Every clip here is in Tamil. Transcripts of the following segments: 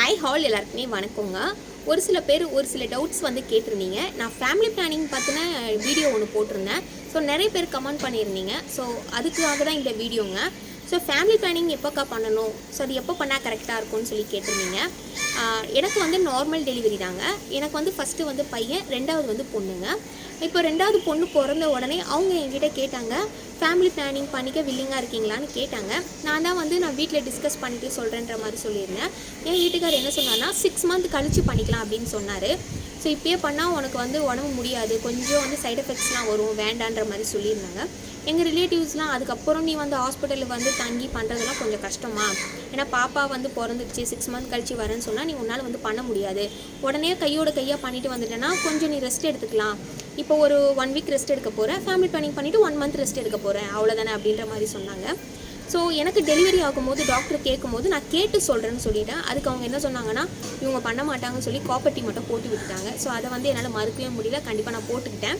ஹாய் ஹால் எல்லாருக்குமே வணக்கங்க. ஒரு சில பேர் ஒரு சில டவுட்ஸ் வந்து கேட்டிருந்தீங்க. நான் ஃபேமிலி பிளானிங் பற்றின வீடியோ ஒன்று போட்டிருந்தேன். ஸோ நிறைய பேர் கமெண்ட் பண்ணியிருந்தீங்க. ஸோ அதுக்காக தான் இந்த வீடியோங்க. ஸோ ஃபேமிலி பிளானிங் எப்போக்கா பண்ணணும், ஸோ அது எப்போ பண்ணால் கரெக்டாக இருக்கும்னு சொல்லி கேட்டிருந்தீங்க. எனக்கு வந்து நார்மல் டெலிவரி தாங்க. எனக்கு வந்து ஃபஸ்ட்டு வந்து பையன், ரெண்டாவது வந்து பொண்ணுங்க. இப்போ ரெண்டாவது பொண்ணு பிறந்த உடனே அவங்க என்கிட்ட கேட்டாங்க, ஃபேமிலி பிளானிங் பண்ணிக்க வில்லிங்காக இருக்கீங்களான்னு கேட்டாங்க. நான் வீட்டில் டிஸ்கஸ் பண்ணிட்டு சொல்கிறேன்ற மாதிரி சொல்லியிருந்தேன். என் வீட்டுக்கார் என்ன சொன்னார்னா 6 மந்த் கழித்து பண்ணிக்கலாம் அப்படின்னு சொன்னார். ஸோ இப்போயே பண்ணால் உனக்கு வந்து உடம்பு முடியாது, கொஞ்சம் வந்து சைட் எஃபெக்ட்ஸ்லாம் வரும், வேண்டான்ற மாதிரி சொல்லியிருந்தாங்க. எங்கள் ரிலேட்டிவ்ஸ்லாம் அதுக்கப்புறம் நீ வந்து ஹாஸ்பிட்டலில் வந்து தங்கி பண்ணுறதுலாம் கொஞ்சம் கஷ்டமா, ஏன்னா பாப்பா வந்து பிறந்துடுச்சு, 6 மந்த் கழிச்சு வரேன்னு சொன்னால் நீ உன்னால் வந்து பண்ண முடியாது, உடனே கையோட கையாக பண்ணிட்டு வந்துட்டேன்னா கொஞ்சம் நீ ரெஸ்ட் எடுத்துக்கலாம், இப்போ ஒரு 1 வீக் ரெஸ்ட் எடுக்க போகிறேன், ஃபேமிலி பிளானிங் பண்ணிவிட்டு 1 மந்த் ரெஸ்ட் எடுக்க போகிறேன், அவ்வளோதானே அப்படின்ற மாதிரி சொன்னாங்க. ஸோ எனக்கு டெலிவரி ஆகும்போது டாக்டர் கேட்கும்போது நான் கேட்டு சொல்கிறேன்னு சொல்லிட்டேன். அதுக்கு அவங்க என்ன சொன்னாங்கன்னா, இவங்க பண்ண மாட்டாங்கன்னு சொல்லி காப்பர்ட்டி மட்டும் போட்டு விட்டுட்டாங்க. ஸோ அதை வந்து என்னால் மறுக்கவே முடியல, கண்டிப்பாக நான் போட்டுக்கிட்டேன்.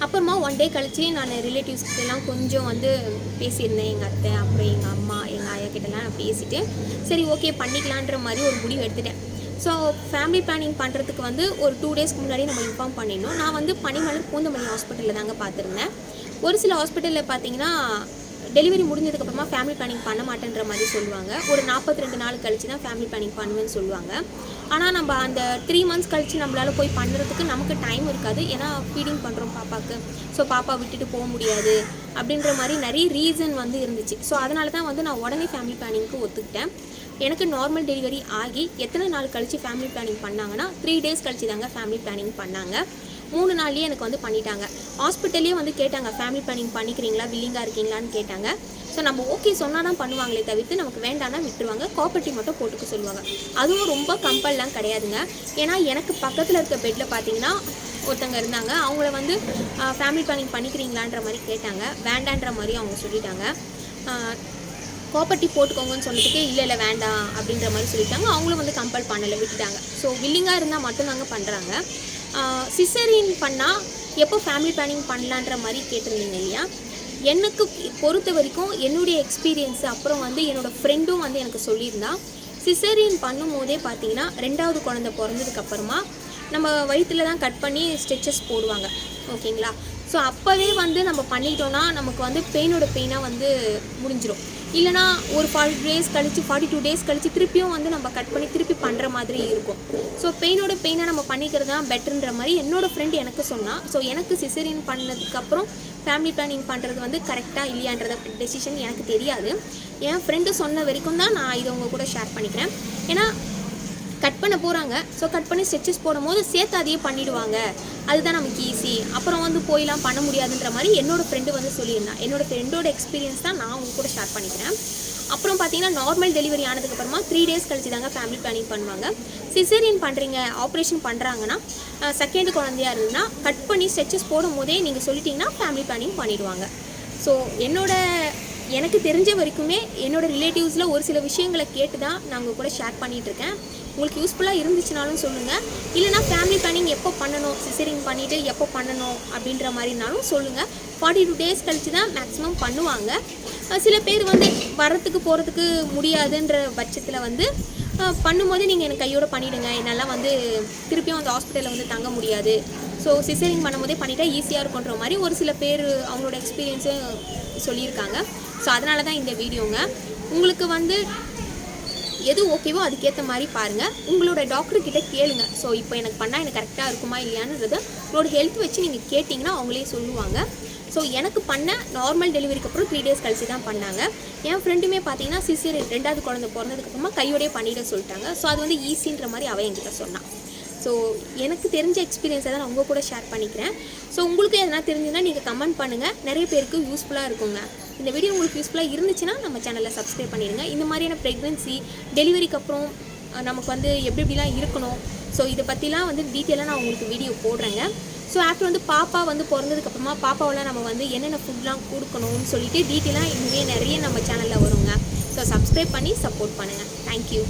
அப்புறமா 1 டே கழிச்சு நான் ரிலேட்டிவ்ஸ்கிட்டலாம் கொஞ்சம் வந்து பேசியிருந்தேன். எங்கள் அத்தை, அப்புறம் எங்கள் அம்மா, எங்கள் ஆயா கிட்டலாம் நான் பேசிவிட்டு சரி ஓகே பண்ணிக்கலான்ற மாதிரி ஒரு முடிவு எடுத்துட்டேன். ஸோ ஃபேமிலி பிளானிங் பண்ணுறதுக்கு வந்து ஒரு 2 டேஸ்க்கு முன்னாடி நம்ம இன்ஃபார்ம் பண்ணிடணும். நான் வந்து பனிமலர் பூந்தமல்லி ஹாஸ்பிட்டலில் தாங்க பார்த்துருந்தேன். ஒரு சில ஹாஸ்பிட்டலில் பார்த்தீங்கன்னா டெலிவரி முடிஞ்சதுக்கப்புறமா ஃபேமிலி பிளானிங் பண்ண மாட்டேன்ற மாதிரி சொல்லுவாங்க. ஒரு 42 நாள் கழிச்சு தான் ஃபேமிலி பிளானிங் பண்ணுவேன்னு சொல்லுவாங்க. ஆனால் நம்ம அந்த 3 மந்த்ஸ் கழித்து நம்மளால் போய் பண்ணுறதுக்கு நமக்கு டைம் இருக்காது, ஏன்னா ஃபீடிங் பண்ணுறோம் பாப்பாவுக்கு. ஸோ பாப்பா விட்டுட்டு போக முடியாது அப்படின்ற மாதிரி நிறைய ரீசன் வந்து இருந்துச்சு. ஸோ அதனால தான் வந்து நான் உடனே ஃபேமிலி பிளானிங்க்கு ஒத்துக்கிட்டேன். எனக்கு நார்மல் டெலிவரி ஆகி எத்தனை நாள் கழித்து ஃபேமிலி பிளானிங் பண்ணாங்கன்னா 3 டேஸ் கழிச்சு தாங்க ஃபேமிலி பிளானிங் பண்ணாங்க. 3 நாள்லேயே எனக்கு வந்து பண்ணிட்டாங்க. ஹாஸ்பிட்டல்லே வந்து கேட்டாங்க, ஃபேமிலி பிளானிங் பண்ணிக்கிறீங்களா, வில்லிங்காக இருக்கீங்களான்னு கேட்டாங்க. ஸோ நம்ம ஓகே சொன்னால் தான் பண்ணுவாங்களே தவிர்த்து நமக்கு வேண்டாம்னா விட்டுருவாங்க, காப்பர்ட்டி மட்டும் போட்டுக்க சொல்லுவாங்க. அதுவும் ரொம்ப கம்பல்லாம் கிடையாதுங்க. ஏன்னா எனக்கு பக்கத்தில் இருக்க பெட்டில் பார்த்தீங்கன்னா ஒருத்தங்க இருந்தாங்க. அவங்கள வந்து ஃபேமிலி பிளானிங் பண்ணிக்கிறீங்களான்ற மாதிரி கேட்டாங்க. வேண்டான்ற மாதிரி அவங்க சொல்லிட்டாங்க. காப்பர்ட்டி போட்டுக்கோங்கன்னு சொன்னதுக்கு இல்லை வேண்டாம் அப்படின்ற மாதிரி சொல்லிட்டாங்க. அவங்களும் வந்து கம்பல் பண்ணலை, விட்டுட்டாங்க. ஸோ வில்லிங்காக இருந்தால் மட்டும்தாங்க பண்ணுறாங்க. சிசேரியன் பண்ணால் எப்போ ஃபேமிலி பிளானிங் பண்ணலான்ற மாதிரி கேட்டிருந்தீங்க இல்லையா. எனக்கு பொறுத்த வரைக்கும் என்னுடைய எக்ஸ்பீரியன்ஸு, அப்புறம் வந்து என்னோடய ஃப்ரெண்டும் வந்து எனக்கு சொல்லியிருந்தா, சிசேரியன் பண்ணும் போதே பார்த்தீங்கன்னா 2வது குழந்தை பிறந்ததுக்கப்புறமா நம்ம வயிற்றில் தான் கட் பண்ணி ஸ்டிச்சஸ் போடுவாங்க, ஓகேங்களா. ஸோ அப்போவே வந்து நம்ம பண்ணிட்டோன்னா நமக்கு வந்து பெயினாக வந்து முடிஞ்சிடும். இல்லைனா ஒரு 40 டேஸ் கழித்து 42 டேஸ் கழித்து திருப்பியும் வந்து நம்ம கட் பண்ணி திருப்பி பண்ணுற மாதிரி இருக்கும். ஸோ பெயினாக நம்ம பண்ணிக்கிறது தான் பெட்டர்ன்ற மாதிரி என்னோடய ஃப்ரெண்ட் எனக்கு சொன்னால். ஸோ எனக்கு சிசேரியன் பண்ணதுக்கப்புறம் ஃபேமிலி பிளானிங் பண்ணுறது வந்து கரெக்டாக இல்லையான்றத டெசிஷன் எனக்கு தெரியாது. என் ஃப்ரெண்டு சொன்ன வரைக்கும் தான் நான் இதை உங்கள் கூட ஷேர் பண்ணிக்கிறேன். ஏன்னா கட் பண்ண போகிறாங்க, ஸோ கட் பண்ணி ஸ்டிச்சஸ் போடும்போது சேர்த்து அதையே பண்ணிவிடுவாங்க, அதுதான் நமக்கு ஈஸி, அப்புறம் வந்து போயெலாம் பண்ண முடியாதுன்ற மாதிரி என்னோடய ஃப்ரெண்டு வந்து சொல்லியிருந்தேன். என்னோடய ஃப்ரெண்டோட எக்ஸ்பீரியன்ஸ் தான் நான் உங்க கூட ஷேர் பண்ணிக்கிறேன். அப்புறம் பார்த்தீங்கன்னா நார்மல் டெலிவரி ஆனதுக்கப்புறமா 3 டேஸ் கழிச்சு தாங்க ஃபேமிலி பிளானிங் பண்ணுவாங்க. சிசேரியன் பண்ணுறீங்க, ஆப்ரேஷன் பண்ணுறாங்கன்னா 2nd குழந்தையாக இருந்ததுன்னா கட் பண்ணி ஸ்டிச்சஸ் போடும் போதே நீங்கள் சொல்லிட்டீங்கன்னா ஃபேமிலி பிளானிங் பண்ணிவிடுவாங்க. ஸோ எனக்கு தெரிஞ்ச வரைக்குமே என்னோடய ரிலேட்டிவ்ஸில் ஒரு சில விஷயங்களை கேட்டு தான் நான் உங்கள் கூட ஷேர் பண்ணிகிட்ருக்கேன். உங்களுக்கு யூஸ்ஃபுல்லாக இருந்துச்சுனாலும் சொல்லுங்கள். இல்லைனா ஃபேமிலி பிளானிங் எப்போ பண்ணணும், சிசேரியன் பண்ணிவிட்டு எப்போ பண்ணணும் அப்படின்ற மாதிரினாலும் சொல்லுங்கள். 42 டேஸ் கழித்து தான் மேக்ஸிமம் பண்ணுவாங்க. சில பேர் வந்து வரத்துக்கு போகிறதுக்கு முடியாதுன்ற பட்சத்தில் வந்து பண்ணும்போது நீங்கள் எனக்கு கையோடு பண்ணிவிடுங்க, என்னால் வந்து திருப்பியும் அந்த ஹாஸ்பிட்டலில் வந்து தங்க முடியாது, ஸோ சிசேரிங் பண்ணும்போதே பண்ணிட்டா ஈஸியாக இருக்குன்ற மாதிரி ஒரு சில பேர் அவங்களோட எக்ஸ்பீரியன்ஸை சொல்லியிருக்காங்க. ஸோ அதனால தான் இந்த வீடியோங்க. உங்களுக்கு வந்து எது ஓகேவோ அதுக்கேற்ற மாதிரி பாருங்கள். உங்களோட டாக்டர்கிட்ட கேளுங்க. ஸோ இப்போ எனக்கு பண்ணால் எனக்கு கரெக்டாக இருக்குமா இல்லையான்றது உங்களோட ஹெல்த் வச்சு நீங்கள் கேட்டிங்கன்னா அவங்களே சொல்லுவாங்க. ஸோ எனக்கு பண்ண நார்மல் டெலிவரிக்கு அப்புறம் 3 டேஸ் கழிச்சு தான் பண்ணாங்க. என் ஃப்ரெண்டுமே பார்த்தீங்கன்னா சிசேரியன் 2வது குழந்தை பிறந்ததுக்கப்புறமா கையோடய பண்ணிட சொல்லிட்டாங்க. ஸோ அது வந்து ஈஸின்ற மாதிரி அவன் என்கிட்ட சொன்னான். ஸோ எனக்கு தெரிஞ்ச எக்ஸ்பீரியன்ஸை தான் நான் உங்கள் கூட ஷேர் பண்ணிக்கிறேன். ஸோ உங்களுக்கு எதனா தெரிஞ்சுன்னா நீங்கள் கமெண்ட் பண்ணுங்கள், நிறைய பேருக்கு யூஸ்ஃபுல்லாக இருக்குங்க. இந்த வீடியோ உங்களுக்கு யூஸ்ஃபுல்லாக இருந்துச்சுன்னா நம்ம சேனலை சப்ஸ்கிரைப் பண்ணிடுங்க. இந்த மாதிரியான ப்ரெக்னன்சி டெலிவரிக்கு அப்புறம் நமக்கு வந்து எப்படிலாம் இருக்கணும், ஸோ இதை பற்றிலாம் வந்து டீட்டெயிலாக நான் உங்களுக்கு வீடியோ போடுறேங்க. ஸோ ஆஃப்டர் வந்து பாப்பா வந்து பிறந்ததுக்கப்புறமா பாப்பாவெல்லாம் நம்ம வந்து என்னென்ன ஃபுட்லாம் கொடுக்கணும்னு சொல்லிட்டு டீட்டெயிலாக இனிமேல் நிறைய நம்ம சேனலில் வருங்க. ஸோ சப்ஸ்கிரைப் பண்ணி சப்போர்ட் பண்ணுங்கள். தேங்க்யூ.